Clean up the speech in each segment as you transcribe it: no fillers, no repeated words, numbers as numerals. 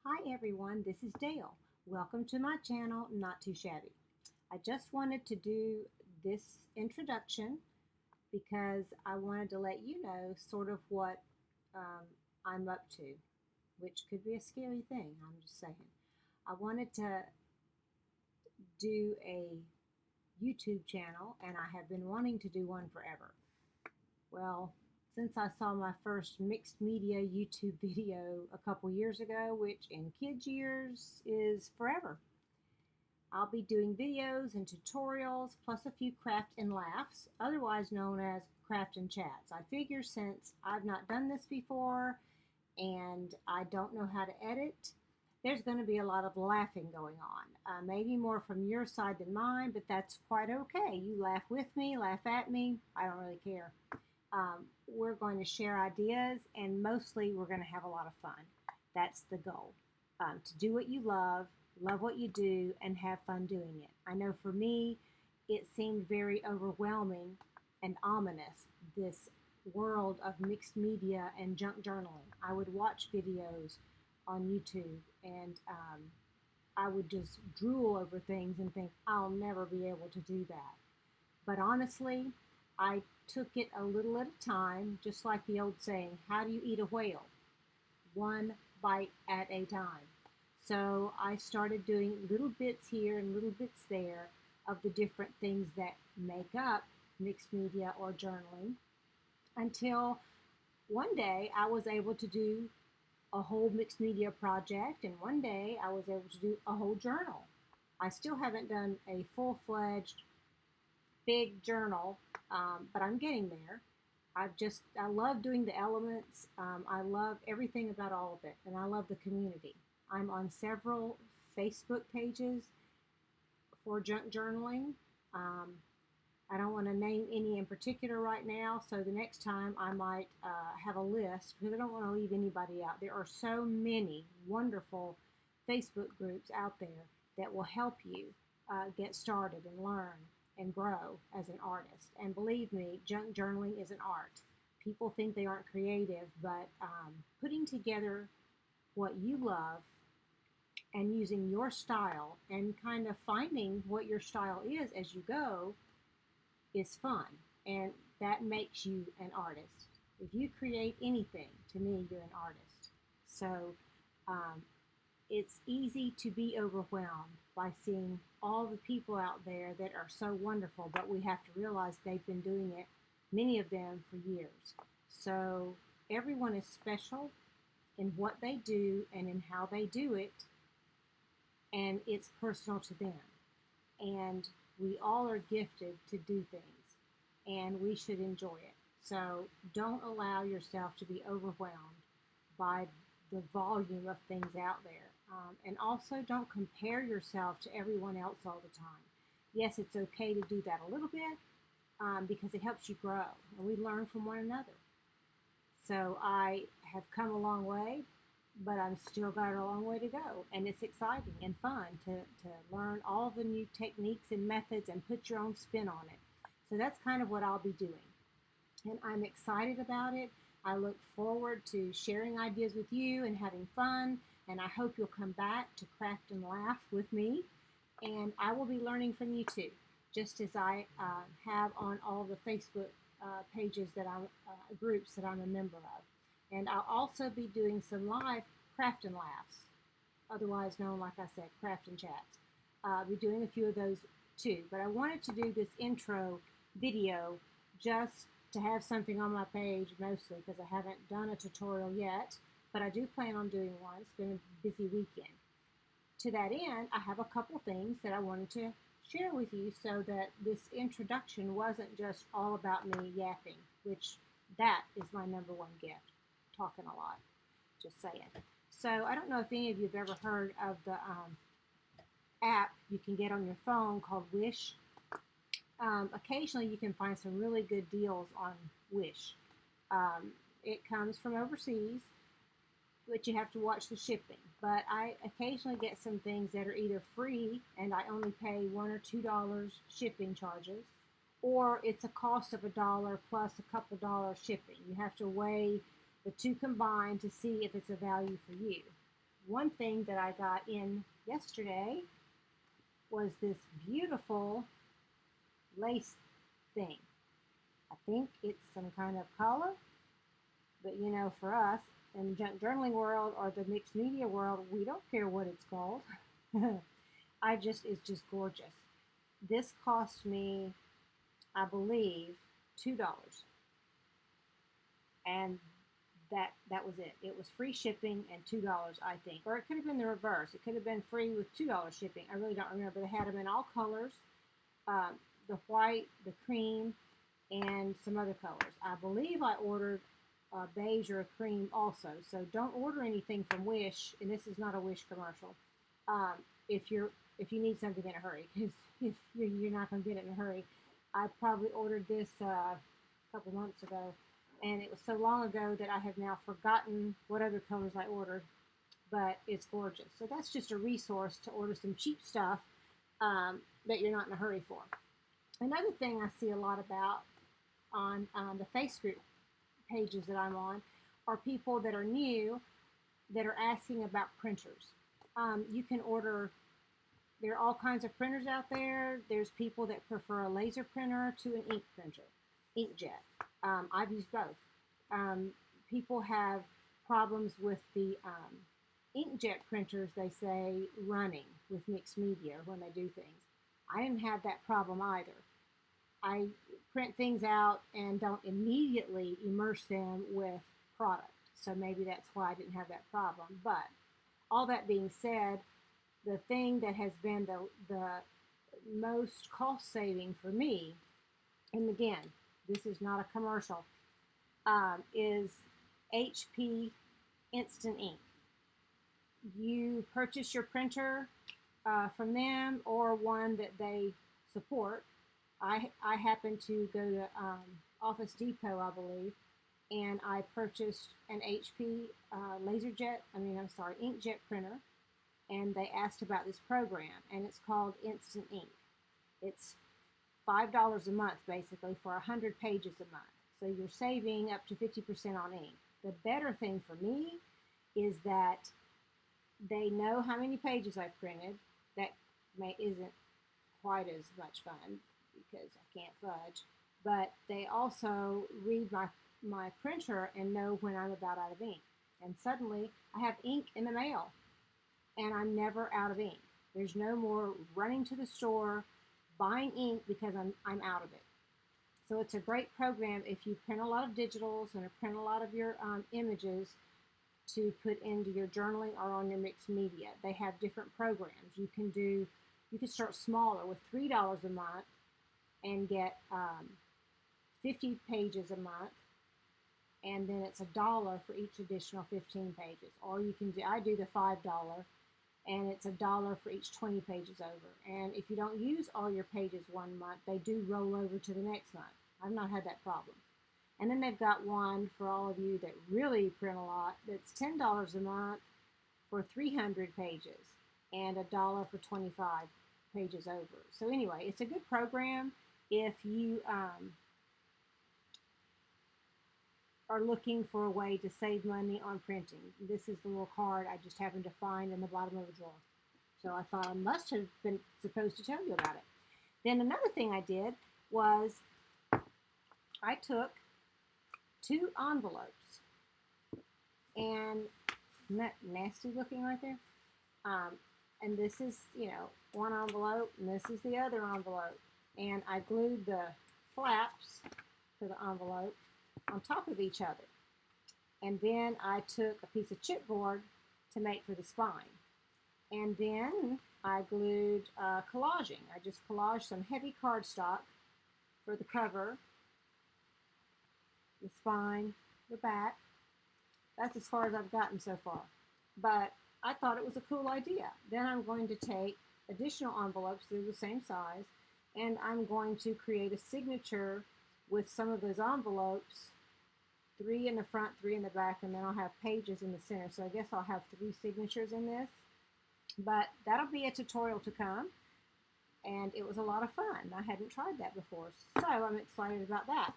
Hi everyone, this is Dale. Welcome to my channel, Not Too Shabby. I just wanted to do this introduction because I wanted to let you know sort of what um, I'm up to, which could be a scary thing, I'm just saying. I wanted to do a YouTube channel and I have been wanting to do one forever. Well, since I saw my first mixed media YouTube video a couple years ago, which in kids' years is forever, I'll be doing videos and tutorials, plus a few craft and laughs, otherwise known as craft and chats. I figure since I've not done this before and I don't know how to edit, there's going to be a lot of laughing going on. Maybe more from your side than mine, but that's quite okay. You laugh with me, laugh at me, I don't really care. We're going to share ideas and mostly we're going to have a lot of fun. That's the goal. To do what you love what you do, and have fun doing it. I know for me, it seemed very overwhelming and ominous, this world of mixed media and junk journaling. I would watch videos on YouTube and I would just drool over things and think, I'll never be able to do that. But honestly, I took it a little at a time, just like the old saying, how do you eat a whale? One bite at a time. So I started doing little bits here and little bits there of the different things that make up mixed media or journaling until one day I was able to do a whole mixed media project, and one day I was able to do a whole journal. I still haven't done a full-fledged big journal, but I'm getting there. I love doing the elements. I love everything about all of it, and I love the community. I'm on several Facebook pages for junk journaling. Um, I don't want to name any in particular right now, so the next time I might have a list because I don't want to leave anybody out. There are so many wonderful Facebook groups out there that will help you get started and learn and grow as an artist. And believe me, junk journaling is an art. People think they aren't creative, but putting together what you love and using your style and kind of finding what your style is as you go is fun. And that makes you an artist. If you create anything, to me, you're an artist. So um, it's easy to be overwhelmed by seeing all the people out there that are so wonderful, but we have to realize they've been doing it, many of them, for years. So everyone is special in what they do and in how they do it, and it's personal to them. And we all are gifted to do things, and we should enjoy it. So don't allow yourself to be overwhelmed by the volume of things out there. And also don't compare yourself to everyone else all the time. Yes, it's okay to do that a little bit because it helps you grow and we learn from one another. So I have come a long way, but I've still got a long way to go. And it's exciting and fun to learn all the new techniques and methods and put your own spin on it. So that's kind of what I'll be doing. And I'm excited about it. I look forward to sharing ideas with you and having fun. And I hope you'll come back to craft and laugh with me. And I will be learning from you too, just as I have on all the Facebook pages that I'm groups that I'm a member of. And I'll also be doing some live craft and laughs, otherwise known, like I said, craft and chats. I'll be doing a few of those too. But I wanted to do this intro video just to have something on my page mostly because I haven't done a tutorial yet, but I do plan on doing one. It's been a busy weekend. To that end, I have a couple things that I wanted to share with you so that this introduction wasn't just all about me yapping, which that is my number one gift, talking a lot, just saying. So I don't know if any of you have ever heard of the app you can get on your phone called Wish. Occasionally you can find some really good deals on Wish. It comes from overseas, but you have to watch the shipping. But I occasionally get some things that are either free and I only pay $1 or $2 shipping charges, or it's a cost of $1 plus a couple dollars shipping. You have to weigh the two combined to see if it's a value for you. one thing that I got in yesterday was this beautiful lace thing. I think it's some kind of collar, but you know, for us in the junk journaling world or the mixed media world, we don't care what it's called. It's just gorgeous. This cost me, I believe, $2, and that was it. It was free shipping and $2, I think, or it could have been the reverse. It could have been free with $2 shipping. I really don't remember. They had them in all colors, um, the white, the cream, and some other colors. I believe I ordered a beige or a cream also. So don't order anything from Wish, and this is not a Wish commercial. Um, if you need something in a hurry, because if you're not going to get it in a hurry. I probably ordered this a couple months ago, and it was so long ago that I have now forgotten what other colors I ordered, but it's gorgeous. So that's just a resource to order some cheap stuff that you're not in a hurry for. Another thing I see a lot about on the Facebook pages that I'm on are people that are new that are asking about printers. You can order, there are all kinds of printers out there. There's people that prefer a laser printer to an ink printer, inkjet. I've used both. People have problems with the inkjet printers, they say, running with mixed media when they do things. I didn't have that problem either. I print things out and don't immediately immerse them with product. So maybe that's why I didn't have that problem. But all that being said, the thing that has been the most cost saving for me, and again, this is not a commercial, is HP Instant Ink. You purchase your printer from them or one that they support. I happen to go to Office Depot, I believe, and I purchased an HP inkjet printer, and they asked about this program, and it's called Instant Ink. It's $5 a month, basically, for 100 pages a month. So you're saving up to 50% on ink. The better thing for me is that they know how many pages I've printed. That isn't quite as much fun because I can't fudge. But they also read my printer and know when I'm about out of ink. And suddenly I have ink in the mail and I'm never out of ink. There's no more running to the store, buying ink because I'm out of it. So it's a great program if you print a lot of digitals and print a lot of your images to put into your journaling or on your mixed media. They have different programs. You can start smaller with $3 a month and get 50 pages a month, and then it's $1 for each additional 15 pages. Or you can I do the $5, and it's $1 for each 20 pages over. And if you don't use all your pages one month, they do roll over to the next month. I've not had that problem. And then they've got one for all of you that really print a lot that's $10 a month for 300 pages and $1 for 25 pages over. So anyway, it's a good program if you are looking for a way to save money on printing. This is the little card I just happened to find in the bottom of a drawer. So I thought I must have been supposed to tell you about it. Then another thing I did was I took 2 envelopes, and isn't that nasty looking right there? And this is, one envelope, and this is the other envelope. And I glued the flaps to the envelope on top of each other. And then I took a piece of chipboard to make for the spine. And then I glued collaging. I just collaged some heavy cardstock for the cover, the spine, the back. That's as far as I've gotten so far. But I thought it was a cool idea. Then I'm going to take additional envelopes, they're the same size, and I'm going to create a signature with some of those envelopes, 3 in the front, 3 in the back, and then I'll have pages in the center. So I guess I'll have 3 signatures in this. But that'll be a tutorial to come, and it was a lot of fun. I hadn't tried that before, so I'm excited about that.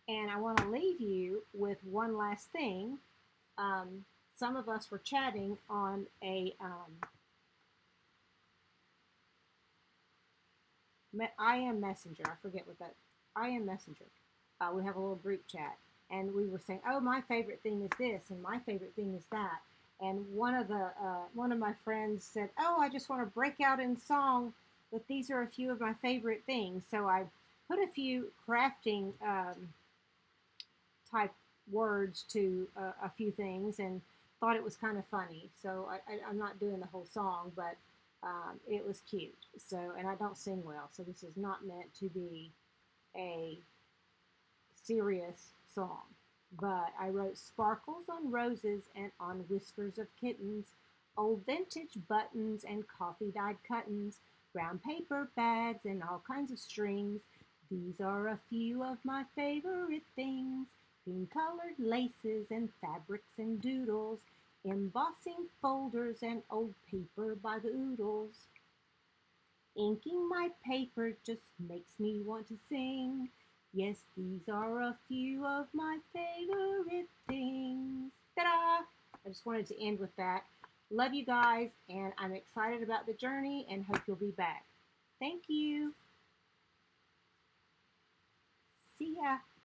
And I want to leave you with one last thing. some of us were chatting on a IM Messenger. I forget what that IM Messenger. We have a little group chat, and we were saying, "Oh, my favorite thing is this, and my favorite thing is that." And one of my friends said, "Oh, I just want to break out in song, but these are a few of my favorite things." So I put a few crafting type words to a few things, and thought it was kind of funny. So I'm not doing the whole song, but it was cute. So, and I don't sing well, so this is not meant to be a serious song. But I wrote sparkles on roses and on whiskers of kittens, old vintage buttons and coffee-dyed cuttings, brown paper bags and all kinds of strings. These are a few of my favorite things: cream-colored laces and fabrics and doodles, embossing folders and old paper by the oodles. Inking my paper just makes me want to sing. Yes, these are a few of my favorite things. Ta-da! I just wanted to end with that. Love you guys, and I'm excited about the journey and hope you'll be back. Thank you. See ya.